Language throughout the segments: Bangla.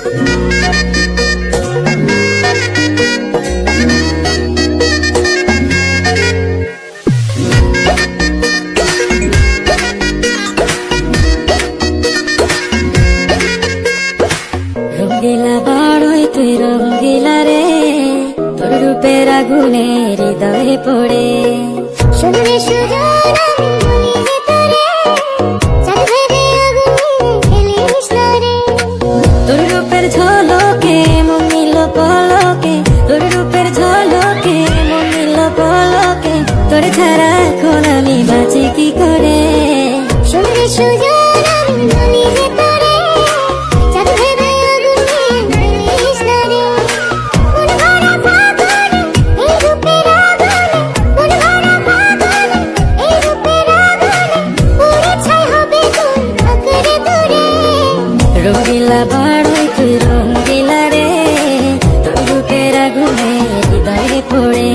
রঙ্গিলা বাড়ই তুই রঙ্গিলা রে, তোর রূপের আগুনে হৃদয়ে পড়ে। শুনলে সুজন আমি বলি যে তোরে, চাঁদ ভেবে আগুনে খেলিস না রে। তোর রূপের ঝলকে মন নিল পলকে, তোর রূপের ঝলকে মন নিল পলকে, তোর ছাড়া এখন আমি বাঁচি কি করে। শুনলে সুজন আমি বলি যে তোরে, চাঁদ ভেবে আগুনে খেলিস না রে। মন ভরা ফাগুনে এই রূপের আগুনে, মন ভরা ফাগুনে এই রূপের আগুনে, পুড়ে ছাই হবে তোর আঁকড়ে দূরে। রঙ্গিলা বাড়ই তুই রঙ্গিলা রে, তোর রূপের আগুনে হৃদয়ে পড়ে।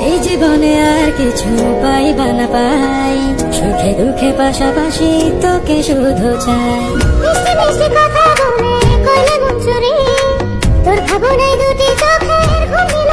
এই জীবনে আর কিছু পাইবা না পাই, সুখে দুঃখে পাশাপাশি তোকে শুধু চাই। মিষ্টি মিষ্টি কথা বলে কইলে মন চুরি, তোর ভাবনায় দুটি চোখের ঘুম দিল